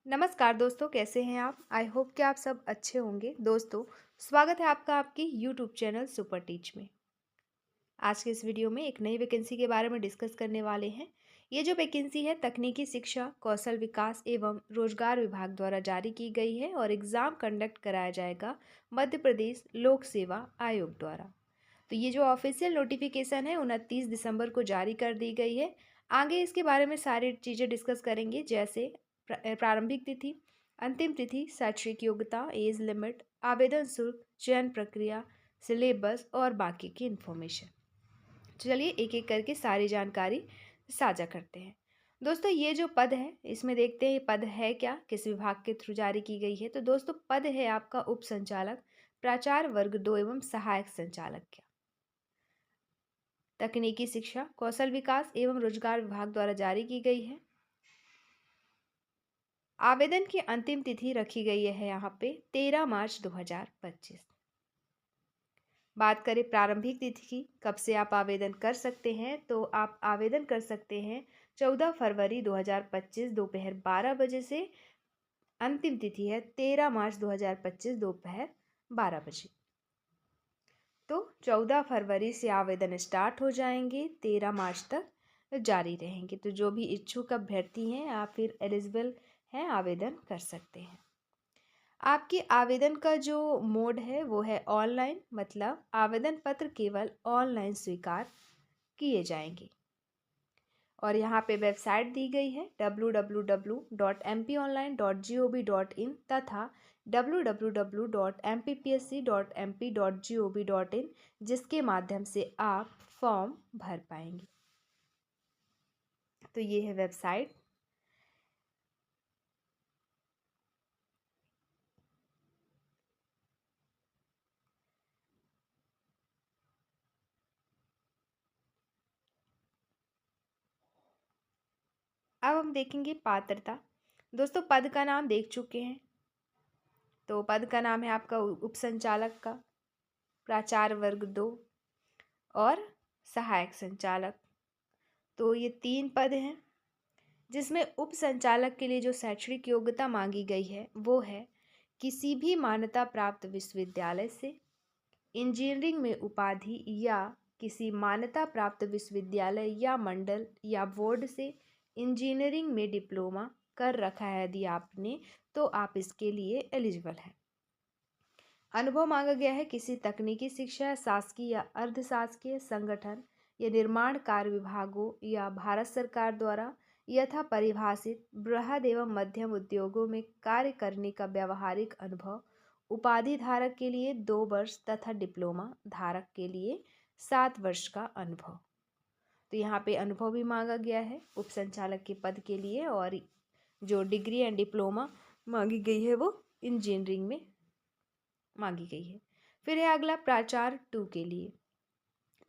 नमस्कार दोस्तों, कैसे हैं आप? आई होप कि आप सब अच्छे होंगे। दोस्तों, स्वागत है आपका आपके यूट्यूब चैनल सुपर टीच में। आज के इस वीडियो में एक नई वैकेंसी के बारे में डिस्कस करने वाले हैं। ये जो वैकेंसी है तकनीकी शिक्षा, कौशल विकास एवं रोजगार विभाग द्वारा जारी की गई है और एग्ज़ाम कंडक्ट कराया जाएगा मध्य प्रदेश लोक सेवा आयोग द्वारा। तो ये जो ऑफिशियल नोटिफिकेशन है 29 दिसंबर को जारी कर दी गई है। आगे इसके बारे में सारी चीज़ें डिस्कस करेंगे, जैसे प्रारंभिक तिथि, अंतिम तिथि, शैक्षिक योग्यता, एज लिमिट, आवेदन शुल्क, चयन प्रक्रिया, सिलेबस और बाकी की इन्फॉर्मेशन। चलिए एक एक करके सारी जानकारी साझा करते हैं। दोस्तों, ये जो पद है इसमें देखते हैं ये पद है क्या, किस विभाग के थ्रू जारी की गई है। तो दोस्तों, पद है आपका उप संचालक, प्राचार्य वर्ग 2 एवं सहायक संचालक का। तकनीकी शिक्षा, कौशल विकास एवं रोजगार विभाग द्वारा जारी की गई है। आवेदन की अंतिम तिथि रखी गई है यहाँ पे 13 मार्च 2025। बात करें प्रारंभिक तिथि की, कब से आप आवेदन कर सकते हैं, तो आप आवेदन कर सकते हैं 14 फरवरी 2025 दोपहर 12 बजे से। अंतिम तिथि है 13 मार्च 2025 दोपहर 12 बजे। तो 14 फरवरी से आवेदन स्टार्ट हो जाएंगे, 13 मार्च तक जारी रहेंगे। तो जो भी इच्छुक अभ्यर्थी हैं आप फिर एलिजिबल हैं, आवेदन कर सकते हैं। आपके आवेदन का जो मोड है वो है ऑनलाइन, मतलब आवेदन पत्र केवल ऑनलाइन स्वीकार किए जाएंगे। और यहाँ पे वेबसाइट दी गई है www.mponline.gov.in तथा www.mppsc.mp.gov.in, जिसके माध्यम से आप फॉर्म भर पाएंगे। तो ये है वेबसाइट। अब हम देखेंगे पात्रता। दोस्तों, पद का नाम देख चुके हैं। तो पद का नाम है आपका उप संचालक का, प्राचार्य वर्ग 2 और सहायक संचालक। तो ये 3 पद हैं, जिसमें उप संचालक के लिए जो शैक्षणिक योग्यता मांगी गई है वो है किसी भी मान्यता प्राप्त विश्वविद्यालय से इंजीनियरिंग में उपाधि या किसी मान्यता प्राप्त विश्वविद्यालय या मंडल या बोर्ड से इंजीनियरिंग में डिप्लोमा कर रखा है। यदि आपने, तो आप इसके लिए एलिजिबल हैं। अनुभव मांगा गया है किसी तकनीकी शिक्षा, शासकीय या अर्ध शासकीय संगठन या निर्माण कार्य विभागों या भारत सरकार द्वारा यथा परिभाषित बृहद एवं मध्यम उद्योगों में कार्य करने का व्यावहारिक अनुभव। उपाधि धारक के लिए 2 वर्ष तथा डिप्लोमा धारक के लिए 7 वर्ष का अनुभव। तो यहाँ पे अनुभव भी मांगा गया है उप संचालक के पद के लिए, और जो डिग्री एंड डिप्लोमा मांगी गई है वो इंजीनियरिंग में मांगी गई है। फिर है अगला प्राचार्य 2 के लिए,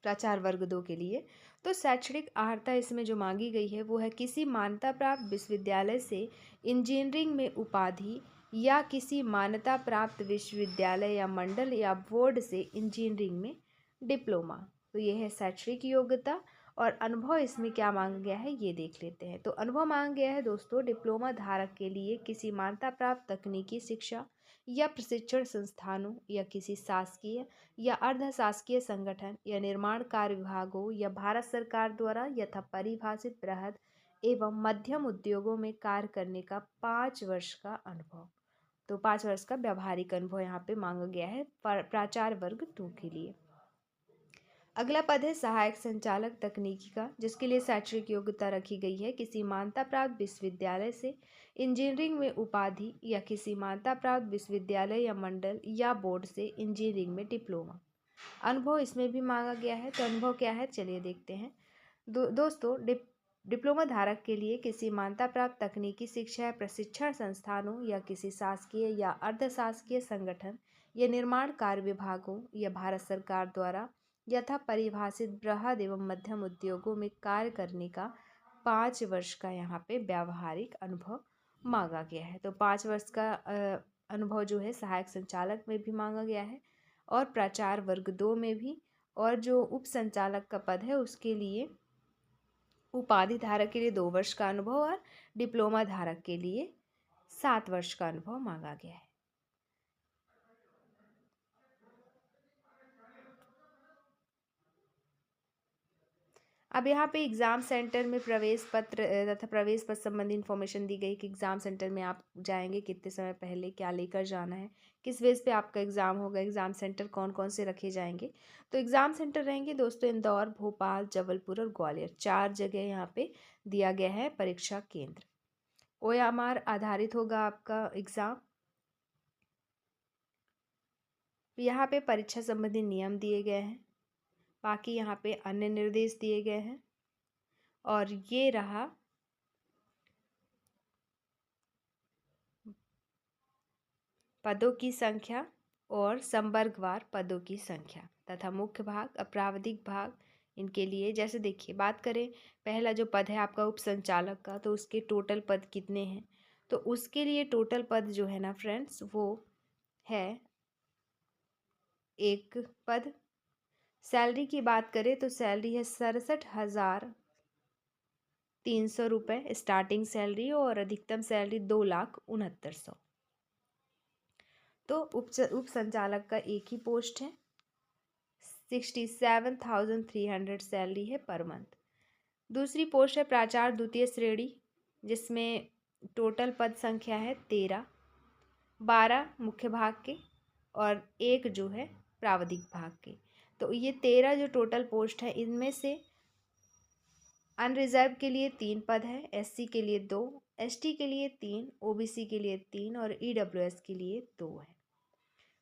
प्राचार्य वर्ग 2 के लिए। तो शैक्षणिक अर्हता इसमें जो मांगी गई है वो है किसी मान्यता प्राप्त विश्वविद्यालय से इंजीनियरिंग में उपाधि या किसी मान्यता प्राप्त विश्वविद्यालय या मंडल या बोर्ड से इंजीनियरिंग में डिप्लोमा। तो ये है शैक्षणिक योग्यता। और अनुभव इसमें क्या मांगा गया है ये देख लेते हैं। तो अनुभव मांगा गया है दोस्तों डिप्लोमा धारक के लिए किसी मान्यता प्राप्त तकनीकी शिक्षा या प्रशिक्षण संस्थानों या किसी शासकीय या अर्ध शासकीय संगठन या निर्माण कार्य विभागों या भारत सरकार द्वारा यथा परिभाषित बृहद एवं मध्यम उद्योगों में कार्य करने का 5 वर्ष का अनुभव। तो 5 वर्ष का व्यावहारिक अनुभव यहाँ पे मांगा गया है प्राचार्य वर्ग 2 के लिए। अगला पद है सहायक संचालक तकनीकी का, जिसके लिए शैक्षणिक योग्यता रखी गई है किसी मान्यता प्राप्त विश्वविद्यालय से इंजीनियरिंग में उपाधि या किसी मान्यता प्राप्त विश्वविद्यालय या मंडल या बोर्ड से इंजीनियरिंग में डिप्लोमा। अनुभव इसमें भी मांगा गया है। तो अनुभव क्या है चलिए देखते हैं। दोस्तों, डिप्लोमा धारक के लिए किसी मान्यता प्राप्त तकनीकी शिक्षा या प्रशिक्षण संस्थानों या किसी शासकीय या अर्ध शासकीय संगठन या निर्माण कार्य विभागों या भारत सरकार द्वारा यथा परिभाषित बृहद एवं मध्यम उद्योगों में कार्य करने का 5 वर्ष का यहाँ पे व्यावहारिक अनुभव मांगा गया है। तो 5 वर्ष का अनुभव जो है सहायक संचालक में भी मांगा गया है और प्राचार्य वर्ग 2 में भी। और जो उप संचालक का पद है उसके लिए उपाधि धारक के लिए 2 वर्ष का अनुभव और डिप्लोमा धारक के लिए 7 वर्ष का अनुभव मांगा गया है। अब यहाँ पे एग्ज़ाम सेंटर में प्रवेश पत्र तथा प्रवेश पत्र संबंधी इन्फॉर्मेशन दी गई कि एग्ज़ाम सेंटर में आप जाएंगे कितने समय पहले, क्या लेकर जाना है, किस बेस पे आपका एग्ज़ाम होगा, एग्ज़ाम सेंटर कौन कौन से रखे जाएंगे। तो एग्ज़ाम सेंटर रहेंगे दोस्तों इंदौर, भोपाल, जबलपुर और ग्वालियर, 4 जगह यहाँ पे दिया गया है परीक्षा केंद्र। OMR आधारित होगा आपका एग्ज़ाम। यहाँ पे परीक्षा संबंधी नियम दिए गए हैं, बाकी यहाँ पे अन्य निर्देश दिए गए हैं। और ये रहा पदों की संख्या और संवर्गवार पदों की संख्या तथा मुख्य भाग, अप्राविधिक भाग इनके लिए। जैसे देखिए, बात करें पहला जो पद है आपका उप संचालक का, तो उसके टोटल पद कितने हैं। तो उसके लिए टोटल पद जो है ना फ्रेंड्स, वो है 1 पद। सैलरी की बात करें तो सैलरी है 67,300 रुपये स्टार्टिंग सैलरी, और अधिकतम सैलरी 2,69,100। तो उप संचालक का एक ही पोस्ट है, 67,300 सैलरी है पर मंथ। दूसरी पोस्ट है प्राचार्य द्वितीय श्रेणी, जिसमें टोटल पद संख्या है 13, 12 मुख्य भाग के और 1 जो है प्राविधिक भाग के। तो ये 13 जो टोटल पोस्ट है, इनमें से अनरिजर्व के लिए 3 पद है, SC के लिए 2, ST के लिए 3, OBC के लिए 3 और EWS के लिए 2 है।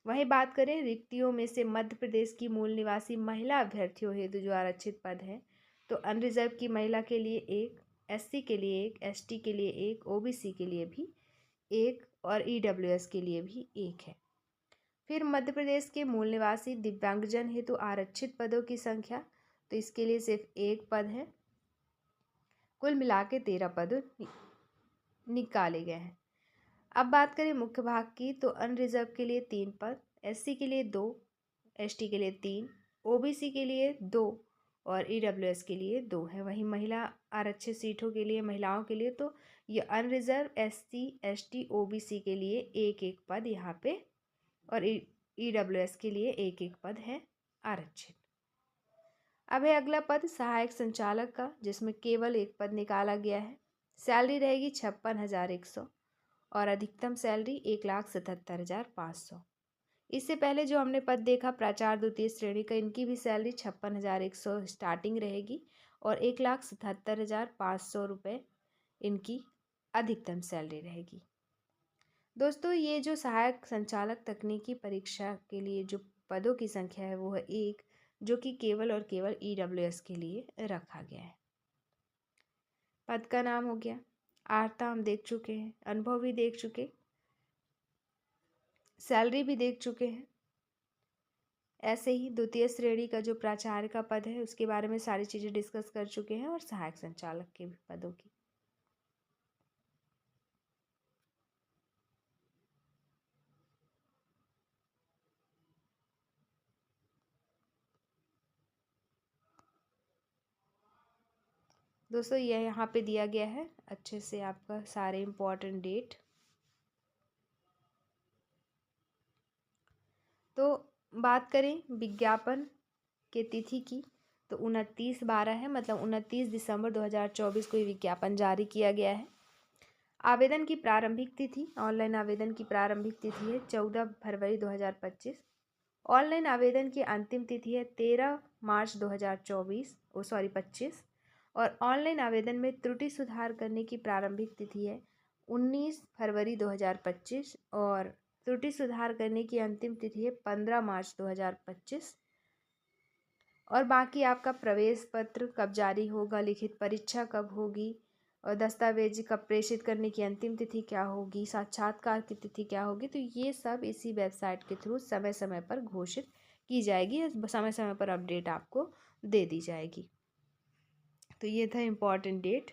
वहीं बात करें रिक्तियों में से मध्य प्रदेश की मूल निवासी महिला अभ्यर्थियों हेतु जो आरक्षित पद है, तो अनरिजर्व की महिला के लिए 1, SC के लिए 1, ST के लिए 1, OBC के लिए भी 1 और EWS के लिए भी 1 है। फिर मध्य प्रदेश के मूल निवासी दिव्यांगजन हेतु आरक्षित पदों की संख्या, तो इसके लिए सिर्फ 1 पद है। कुल मिला के 13 पद निकाले गए हैं। अब बात करें मुख्य भाग की, तो अनरिजर्व के लिए 3 पद, SC के लिए 2, ST के लिए 3, OBC के लिए 2 और EWS के लिए 2 है। वहीं महिला आरक्षित सीटों के लिए, महिलाओं के लिए, तो ये अनरिजर्व SC ST OBC के लिए 1-1 पद यहाँ पे, और EWS के लिए 1-1 पद है आरक्षित। अब है अगला पद सहायक संचालक का, जिसमें केवल 1 पद निकाला गया है। सैलरी रहेगी 56,100 और अधिकतम सैलरी 1,77,500। इससे पहले जो हमने पद देखा प्राचार्य द्वितीय श्रेणी का, इनकी भी सैलरी 56,100 स्टार्टिंग रहेगी और 1,77,500 रुपये इनकी अधिकतम सैलरी रहेगी। दोस्तों, ये जो सहायक संचालक तकनीकी परीक्षा के लिए जो पदों की संख्या है, वो है 1, जो कि केवल और केवल EWS के लिए रखा गया है। पद का नाम हो गया, आर्ता हम देख चुके हैं, अनुभव भी देख चुके, सैलरी भी देख चुके हैं। ऐसे ही द्वितीय श्रेणी का जो प्राचार्य का पद है, उसके बारे में सारी चीज़ें डिस्कस कर चुके हैं, और सहायक संचालक के भी पदों की। दोस्तों, यह यहाँ पे दिया गया है अच्छे से आपका सारे इम्पोर्टेंट डेट। तो बात करें विज्ञापन के तिथि की, तो 29/12 है, मतलब 29 दिसंबर 2024 को ये विज्ञापन जारी किया गया है। आवेदन की प्रारंभिक तिथि, ऑनलाइन आवेदन की प्रारंभिक तिथि है 14 फरवरी 2025। ऑनलाइन आवेदन की अंतिम तिथि है 13 मार्च 2025, और ऑनलाइन आवेदन में त्रुटि सुधार करने की प्रारंभिक तिथि है 19 फरवरी 2025, और त्रुटि सुधार करने की अंतिम तिथि है 15 मार्च 2025। और बाकी आपका प्रवेश पत्र कब जारी होगा, लिखित परीक्षा कब होगी, और दस्तावेज कब प्रेषित करने की अंतिम तिथि क्या होगी, साक्षात्कार की तिथि क्या होगी, तो ये सब इसी वेबसाइट के थ्रू समय समय पर घोषित की जाएगी, समय समय पर अपडेट आपको दे दी जाएगी। तो ये था इम्पॉर्टेंट डेट।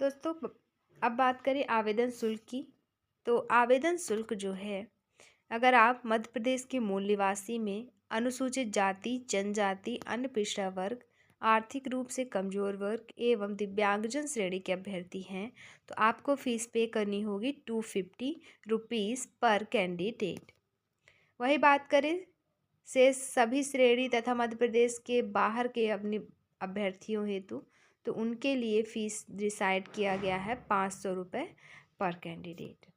दोस्तों अब बात करें आवेदन शुल्क की। तो आवेदन शुल्क जो है, अगर आप मध्य प्रदेश के मूल निवासी में अनुसूचित जाति, जनजाति, अन्य पिछड़ा वर्ग, आर्थिक रूप से कमजोर वर्ग एवं दिव्यांगजन श्रेणी के अभ्यर्थी हैं, तो आपको फीस पे करनी होगी 250 रुपीज़ पर कैंडिडेट। वही बात करें से सभी श्रेणी तथा मध्य प्रदेश के बाहर के अपने अभ्यर्थियों हेतु, तो उनके लिए फ़ीस डिसाइड किया गया है 500 रुपये पर कैंडिडेट।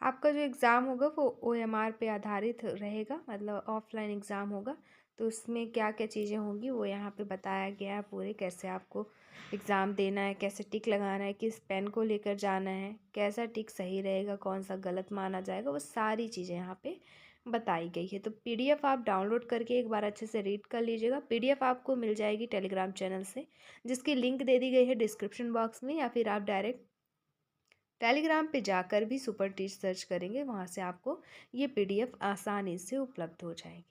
आपका जो एग्ज़ाम होगा वो OMR पे आधारित रहेगा, मतलब ऑफलाइन एग्ज़ाम होगा। तो उसमें क्या क्या चीज़ें होंगी वो यहाँ पे बताया गया है पूरे, कैसे आपको एग्ज़ाम देना है, कैसे टिक लगाना है, किस पेन को लेकर जाना है, कैसा टिक सही रहेगा, कौन सा गलत माना जाएगा, वो सारी चीज़ें यहाँ पे बताई गई है। तो PDF आप डाउनलोड करके एक बार अच्छे से रीड कर लीजिएगा। PDF आपको मिल जाएगी टेलीग्राम चैनल से, जिसकी लिंक दे दी गई है डिस्क्रिप्शन बॉक्स में, या फिर आप डायरेक्ट टेलीग्राम पे जाकर भी सुपर टीच सर्च करेंगे, वहाँ से आपको ये PDF आसानी से उपलब्ध हो जाएगी।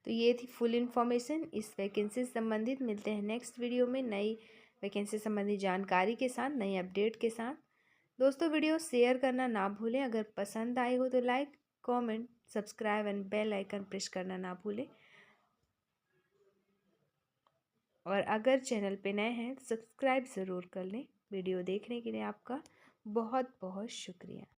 तो ये थी फुल इन्फॉर्मेशन इस वैकेंसी से संबंधित। मिलते हैं नेक्स्ट वीडियो में नई वैकेंसी संबंधी जानकारी के साथ, नई अपडेट के साथ। दोस्तों वीडियो शेयर करना ना भूलें। अगर पसंद आई हो तो like, comment, subscribe and bell icon press करना ना भूलें। और अगर चैनल पे नए हैं तो सब्सक्राइब ज़रूर कर लें। वीडियो देखने के लिए आपका बहुत बहुत शुक्रिया।